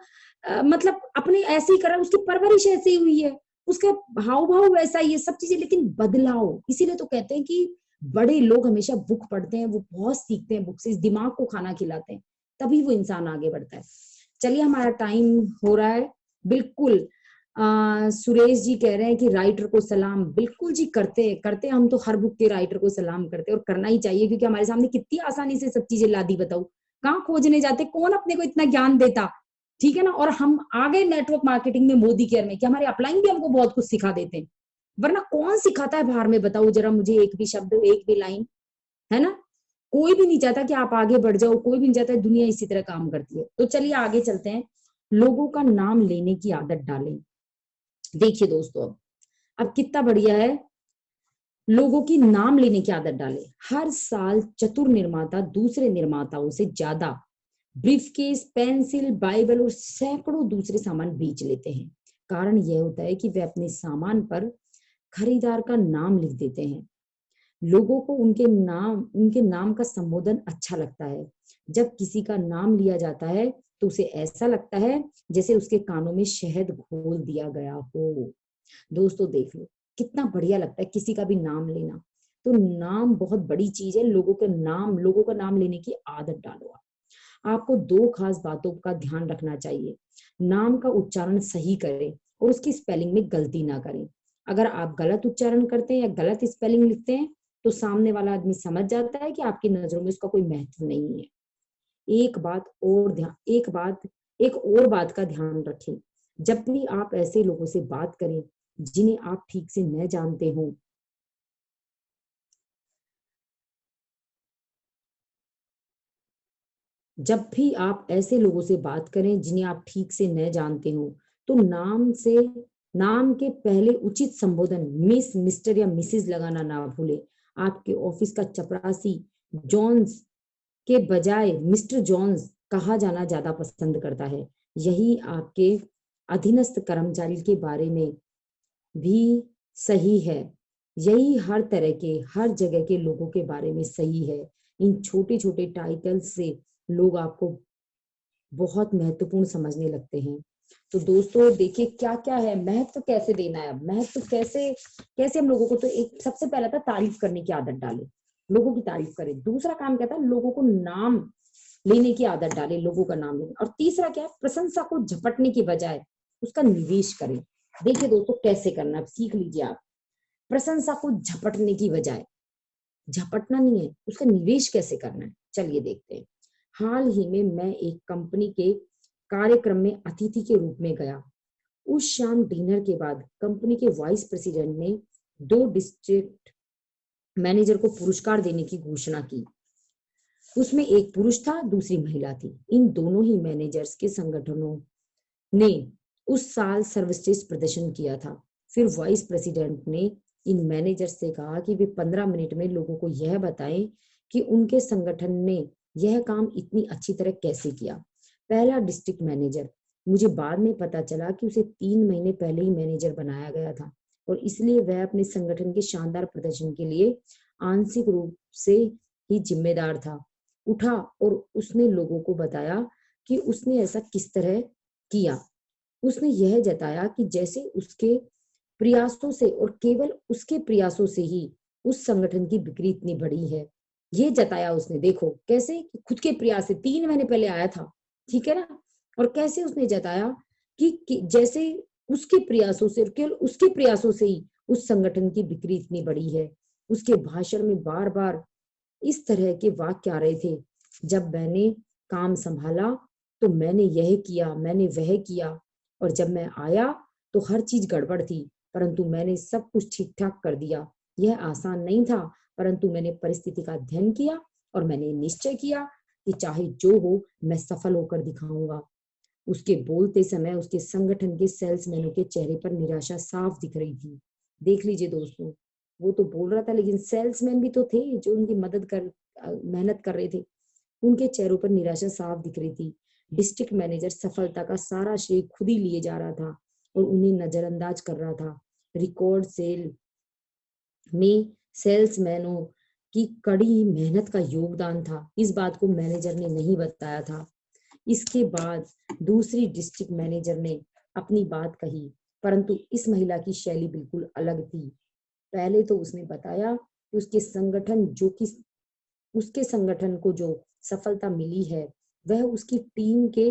Speaker 1: मतलब अपने ऐसे ही करा, उसकी परवरिश ऐसी हुई है, उसका हाव भाव वैसा ही है, सब चीजें। लेकिन बदलाव, इसीलिए तो कहते हैं कि बड़े लोग हमेशा बुक पढ़ते हैं, वो बहुत सीखते हैं बुक से, इस दिमाग को खाना खिलाते हैं तभी वो इंसान आगे बढ़ता है। चलिए हमारा टाइम हो रहा है। बिल्कुल सुरेश जी कह रहे हैं कि राइटर को सलाम। बिल्कुल जी, करते हम तो हर बुक के राइटर को सलाम करते हैं, और करना ही चाहिए, क्योंकि हमारे सामने कितनी आसानी से सब चीजें ला दी। बताओ कहाँ खोजने जाते, कौन अपने को इतना ज्ञान देता, ठीक है ना। और हम आ गए नेटवर्क मार्केटिंग में, मोदी केयर में, कि हमारे अपलाइन भी हमको बहुत कुछ सिखा देते हैं, वरना कौन सिखाता है बाहर में। बताओ जरा मुझे एक भी शब्द, एक भी लाइन, है ना। कोई भी नहीं चाहता कि आप आगे बढ़ जाओ, कोई भी नहीं चाहता, दुनिया इसी तरह काम करती है। तो चलिए आगे चलते हैं। लोगों का नाम लेने की आदत डालें। देखिए दोस्तों, अब कितना बढ़िया है, लोगों की नाम लेने की आदत डालें। हर साल चतुर निर्माता दूसरे निर्माताओं से ज्यादा ब्रीफकेस, पेंसिल, बाइबल और सैकड़ों दूसरे सामान बेच लेते हैं। कारण यह होता है कि वे अपने सामान पर खरीदार का नाम लिख देते हैं। लोगों को उनके नाम का संबोधन अच्छा लगता है। जब किसी का नाम लिया जाता है तो उसे ऐसा लगता है जैसे उसके कानों में शहद घोल दिया गया हो। दोस्तों देख लो, कितना बढ़िया लगता है किसी का भी नाम लेना। तो नाम बहुत बड़ी चीज है। लोगों का नाम लेने की आदत डालो। आपको दो खास बातों का ध्यान रखना चाहिए। नाम का उच्चारण सही करें और उसकी स्पेलिंग में गलती ना करें। अगर आप गलत उच्चारण करते हैं या गलत स्पेलिंग लिखते हैं तो सामने वाला आदमी समझ जाता है कि आपकी नजरों में उसका कोई महत्व नहीं है। एक और बात का ध्यान रखें। जब भी आप ऐसे लोगों से बात करें जिन्हें आप ठीक से न जानते हो, जब भी आप ऐसे लोगों से बात करें जिन्हें आप ठीक से न जानते हो, तो नाम के पहले उचित संबोधन मिस, मिस्टर या मिसेस लगाना ना भूले। आपके ऑफिस का चपरासी जॉन्स के बजाय मिस्टर जॉन्स कहा जाना ज्यादा पसंद करता है। यही आपके अधीनस्थ कर्मचारी के बारे में भी सही है। यही हर जगह के लोगों के बारे में सही है। इन छोटे छोटे टाइटल से लोग आपको बहुत महत्वपूर्ण समझने लगते हैं। तो दोस्तों देखिए क्या क्या है, महत्व कैसे देना है। महत्व कैसे कैसे हम लोगों को, तो एक सबसे पहला था तारीफ करने की आदत डालें, लोगों की तारीफ करें। दूसरा काम क्या था, लोगों को नाम लेने की आदत डालें, लोगों का नाम लेने। और तीसरा क्या है, प्रशंसा को झपटने की बजाय उसका निवेश करें। देखिए दोस्तों कैसे करना है, सीख लीजिए आप। प्रशंसा को झपटने की बजाय, झपटना नहीं है, उसका निवेश कैसे करना है, चलिए देखते हैं। हाल ही में मैं एक कंपनी के कार्यक्रम में अतिथि के रूप में गया। उस शाम डिनर के बाद कंपनी के वाइस प्रेसिडेंट ने 2 डिस्ट्रिक्ट मैनेजर को पुरस्कार देने की घोषणा की। उसमें एक पुरुष था, दूसरी महिला थी। इन दोनों ही मैनेजर्स के संगठनों ने उस साल सर्वश्रेष्ठ प्रदर्शन किया था। फिर वाइस प्रेसिडेंट ने इन मैनेजर्स से कहा कि वे 15 मिनट में लोगों को यह बताएं कि उनके संगठन ने यह काम इतनी अच्छी तरह कैसे किया। पहला डिस्ट्रिक्ट मैनेजर, मुझे बाद में पता चला कि उसे 3 महीने पहले ही मैनेजर बनाया गया था और इसलिए वह अपने संगठन के शानदार प्रदर्शन के लिए आंशिक रूप से ही जिम्मेदार था। उठा और उसने लोगों को बताया कि उसने ऐसा किस तरह किया। उसने यह जताया कि जैसे उसके प्रयासों से और केवल उसके प्रयासों से ही उस संगठन की बिक्री इतनी बढ़ी है। ये जताया उसने, देखो कैसे, खुद के प्रयास से 3 महीने पहले आया था, ठीक है ना। और कैसे उसने जताया कि जैसे उसके प्रयासों से और केवल उसके प्रयासों से ही उस संगठन की बिक्री इतनी बढ़ी है। उसके भाषण में बार बार इस तरह के वाक्य आ रहे थे, जब मैंने काम संभाला तो मैंने यह किया, मैंने वह किया, और जब मैं आया तो हर चीज गड़बड़ थी, परंतु मैंने सब कुछ ठीक ठाक कर दिया। यह आसान नहीं था, परंतु मैंने परिस्थिति का अध्ययन किया और मैंने निश्चय किया कि चाहे जो हो मैं सफल होकर दिखाऊंगा। उसके बोलते समय उसके संगठन के सेल्समैनों के चेहरे पर निराशा साफ दिख रही थी। देख लीजिए दोस्तों, वो तो बोल रहा था लेकिन सेल्समैन भी तो थे जो उनकी मेहनत कर रहे थे, उनके चेहरों पर निराशा साफ दिख रही थी। डिस्ट्रिक्ट मैनेजर सफलता का सारा श्रेय खुद ही लिए जा रहा था और उन्हें नजरअंदाज कर रहा था। रिकॉर्ड सेल में सेल्समैनों की कड़ी मेहनत का योगदान था, इस बात को मैनेजर ने नहीं बताया था। इसके बाद दूसरी डिस्ट्रिक्ट मैनेजर ने अपनी बात कही, परंतु इस महिला की शैली बिल्कुल अलग थी। पहले तो उसने बताया कि उसके संगठन को जो सफलता मिली है वह उसकी टीम के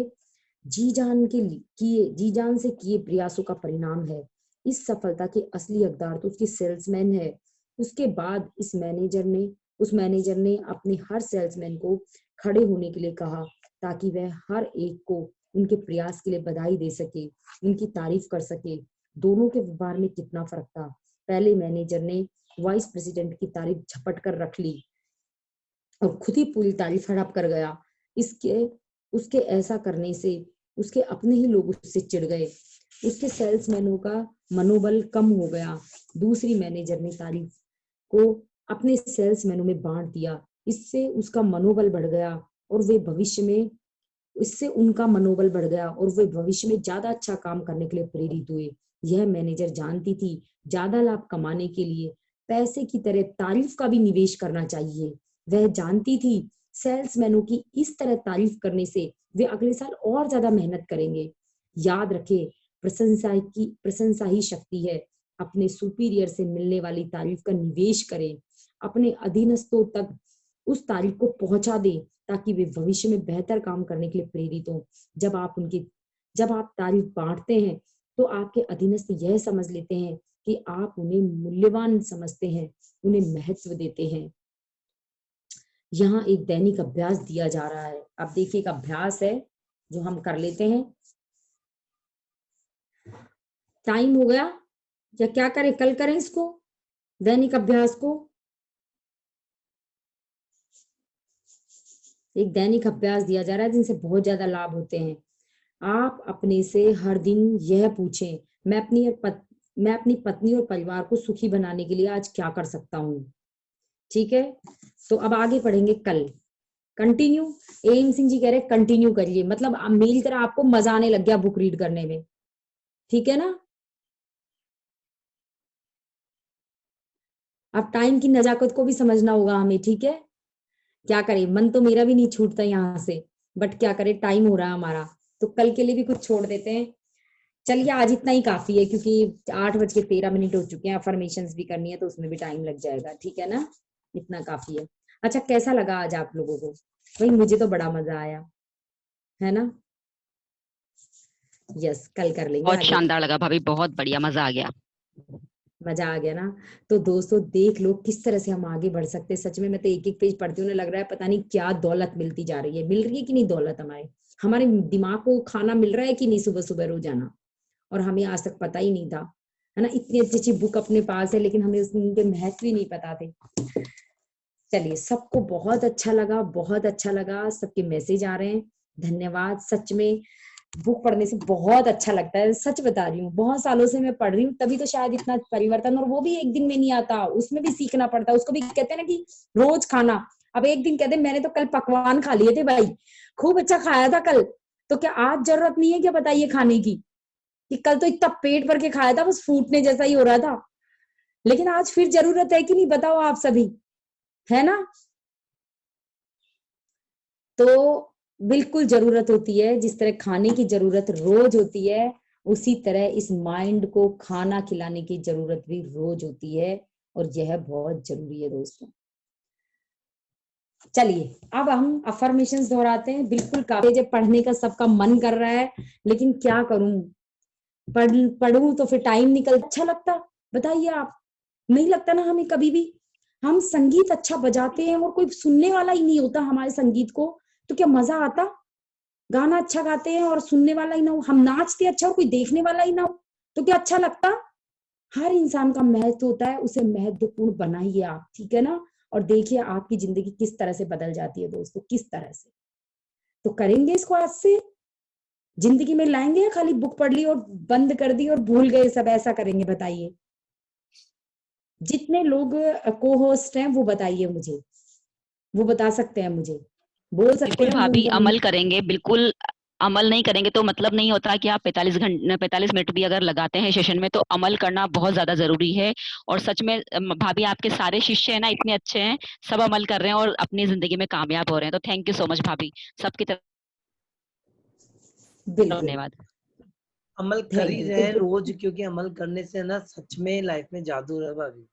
Speaker 1: जी जान से किए प्रयासों का परिणाम है। इस सफलता के असली हकदार तो उसके सेल्समैन है। उसके बाद उस मैनेजर ने अपने हर सेल्समैन को खड़े होने के लिए कहा, ताकि वह हर एक को उनके प्रयास के लिए बधाई दे सके, उनकी तारीफ कर सके। दोनों के व्यवहार में कितना फर्क था। पहले मैनेजर ने वाइस प्रेसिडेंट की तारीफ झपट कर रख ली और खुद ही पूरी तारीफ हड़प कर गया। उसके ऐसा करने से उसके अपने ही लोग उससे चिढ़ गए। उसके सेल्समैनों का मनोबल कम हो गया। दूसरी मैनेजर ने तारीफ को अपने सेल्समैनों में बांट दिया। इससे उसका मनोबल बढ़ गया और वे भविष्य में इससे उनका मनोबल बढ़ गया और वे भविष्य में ज्यादा अच्छा काम करने के लिए प्रेरित हुए। यह मैनेजर जानती थी, ज्यादा लाभ कमाने के लिए पैसे की तरह तारीफ का भी निवेश करना चाहिए। वह जानती थी सेल्समैनों की इस तरह तारीफ करने से वे अगले साल और ज्यादा मेहनत करेंगे। याद रखे, प्रशंसा ही शक्ति है। अपने सुपीरियर से मिलने वाली तारीफ का निवेश करें। अपने अधीनस्थों तक उस तारीफ को पहुंचा दे, ताकि वे भविष्य में बेहतर काम करने के लिए प्रेरित हो। जब आप तारीफ बांटते हैं तो आपके अधीनस्थ यह समझ लेते हैं कि आप उन्हें मूल्यवान समझते हैं, उन्हें महत्व देते हैं। यहाँ एक दैनिक अभ्यास दिया जा रहा है। अब देखिए, एक अभ्यास है जो हम कर लेते हैं। टाइम हो गया या क्या करें, कल करें इसको, दैनिक अभ्यास को। एक दैनिक अभ्यास दिया जा रहा है जिनसे बहुत ज्यादा लाभ होते हैं। आप अपने से हर दिन यह पूछें, मैं अपनी पत्नी और परिवार को सुखी बनाने के लिए आज क्या कर सकता हूँ। ठीक है, तो अब आगे पढ़ेंगे कल। कंटिन्यू, एम सिंह जी कह रहे कंटिन्यू करिए, मतलब मेरी तरह आपको मजा आने लग गया बुक रीड करने में। ठीक है ना। अब टाइम की नजाकत को भी समझना होगा हमें। ठीक है, क्या करें, मन तो मेरा भी नहीं छूटता यहाँ से, बट क्या करें, टाइम हो रहा है हमारा, तो कल के लिए भी कुछ छोड़ देते हैं। चलिए, आज इतना ही काफी है, क्योंकि 8:13 हो चुके हैं। अफर्मेशंस भी करनी है तो उसमें भी टाइम लग जाएगा। ठीक है ना, इतना काफी है। अच्छा, कैसा लगा आज आप लोगों को? भाई मुझे तो बड़ा मजा आया, है ना। यस, कल कर लेंगे
Speaker 3: बहुत
Speaker 1: आगे।
Speaker 3: शानदार लगा भाभी, बहुत बढ़िया, मजा आ गया।
Speaker 1: मजा आ गया ना। तो दोस्तों देख लो किस तरह से हम आगे बढ़ सकते हैं। सच में मैं तो एक एक पेज पढ़ती हूँ, लग रहा है पता नहीं क्या दौलत मिलती जा रही है। मिल रही है कि नहीं दौलत? हमारे दिमाग को खाना मिल रहा है कि नहीं सुबह सुबह रोजाना? और हमें आज तक पता ही नहीं था, है ना। इतनी अच्छी अच्छी बुक अपने पास है, लेकिन हमें उनके महत्व ही नहीं पता थे। चलिए, सबको बहुत अच्छा लगा, बहुत अच्छा लगा। सबके मैसेज आ रहे हैं, धन्यवाद। सच में बुक पढ़ने से बहुत अच्छा लगता है, सच बता रही हूँ। बहुत सालों से मैं पढ़ रही हूँ, तभी तो शायद इतना परिवर्तन, और वो भी एक दिन में नहीं आता, उसमें भी सीखना पड़ता है। उसको भी कहते हैं ना कि रोज खाना। अब एक दिन कहते मैंने तो कल पकवान खा लिए थे भाई, खूब अच्छा खाया था कल, तो क्या आज जरूरत नहीं है क्या, बताइए, खाने की? कि कल तो इतना पेट भर के खाया था, बस फूटने जैसा ही हो रहा था। लेकिन आज फिर जरूरत है कि नहीं, बताओ आप सभी, है ना। तो बिल्कुल जरूरत होती है। जिस तरह खाने की जरूरत रोज होती है, उसी तरह इस माइंड को खाना खिलाने की जरूरत भी रोज होती है, और यह बहुत जरूरी है दोस्तों। चलिए, अब हम अफर्मेशंस दोहराते हैं। बिल्कुल काफी, जब पढ़ने का सबका मन कर रहा है, लेकिन क्या करूं, पढ़ूं तो फिर टाइम निकल। अच्छा लगता, बताइए आप? नहीं लगता ना हमें कभी भी। हम संगीत अच्छा बजाते हैं और कोई सुनने वाला ही नहीं होता हमारे संगीत को, तो क्या मजा आता? गाना अच्छा गाते हैं और सुनने वाला ही ना हो, हम नाचते अच्छा और कोई देखने वाला ही ना हो, तो क्या अच्छा लगता? हर इंसान का महत्व होता है, उसे महत्वपूर्ण बनाइए आप। ठीक है ना। और देखिए आपकी जिंदगी किस तरह से बदल जाती है दोस्तों, किस तरह से। तो करेंगे इसको आज से, जिंदगी में लाएंगे, या खाली बुक पढ़ ली और बंद कर दी और भूल गए सब, ऐसा करेंगे? बताइए, जितने लोग को होस्ट हैं वो बताइए मुझे, वो बता सकते हैं मुझे, बोल सकते
Speaker 3: बिल्कुल
Speaker 1: हैं वो
Speaker 3: भाभी,
Speaker 1: उनका
Speaker 3: अमल करेंगे, बिल्कुल। अमल नहीं करेंगे तो मतलब नहीं होता कि आप 45 मिनट भी अगर लगाते हैं सेशन में, तो अमल करना बहुत ज्यादा जरूरी है। और सच में भाभी, आपके सारे शिष्य है ना, इतने अच्छे हैं, सब अमल कर रहे हैं और अपनी जिंदगी में कामयाब हो रहे हैं। तो थैंक यू सो मच भाभी, सबकी तरफ
Speaker 1: बिल्कुल।
Speaker 3: धन्यवाद।
Speaker 2: अमल कर
Speaker 1: थैंक
Speaker 2: ही
Speaker 1: यू।
Speaker 2: रहे हैं रोज, क्योंकि अमल करने से ना सच में लाइफ में जादू है भाभी।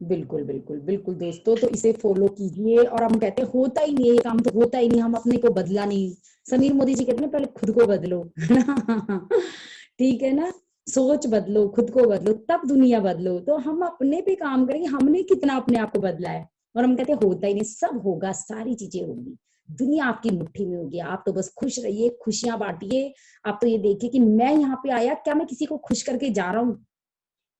Speaker 1: बिल्कुल बिल्कुल बिल्कुल दोस्तों, तो इसे फॉलो कीजिए। और हम कहते हैं होता ही नहीं, ये काम तो होता ही नहीं, हम अपने को बदला नहीं। समीर मोदी जी कहते हैं पहले खुद को बदलो, है ना? ठीक है ना? सोच बदलो, खुद को बदलो, तब दुनिया बदलो। तो हम अपने पे काम करेंगे, हमने कितना अपने आप को बदला है। और हम कहते हैं होता ही नहीं, सब होगा, सारी चीजें होंगी, दुनिया आपकी मुट्ठी में होगी। आप तो बस खुश रहिए, खुशियां बांटिए। आप तो ये देखिए कि मैं यहाँ पे आया, क्या मैं किसी को खुश करके जा रहा हूँ?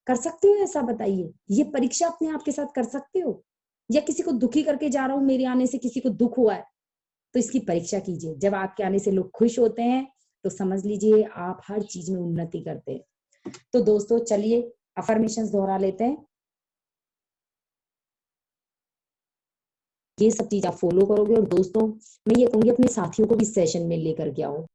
Speaker 1: कर सकते हो ऐसा? बताइए, ये परीक्षा अपने आप के साथ कर सकते हो? या किसी को दुखी करके जा रहा हूं, मेरे आने से किसी को दुख हुआ है, तो इसकी परीक्षा कीजिए। जब आपके आने से लोग खुश होते हैं तो समझ लीजिए आप हर चीज में उन्नति करते हैं। तो दोस्तों चलिए अफर्मेशंस दोहरा लेते हैं। ये सब चीज आप फॉलो करोगे। और दोस्तों मैं ये कहूंगी अपने साथियों को भी सेशन में लेकर के आओ।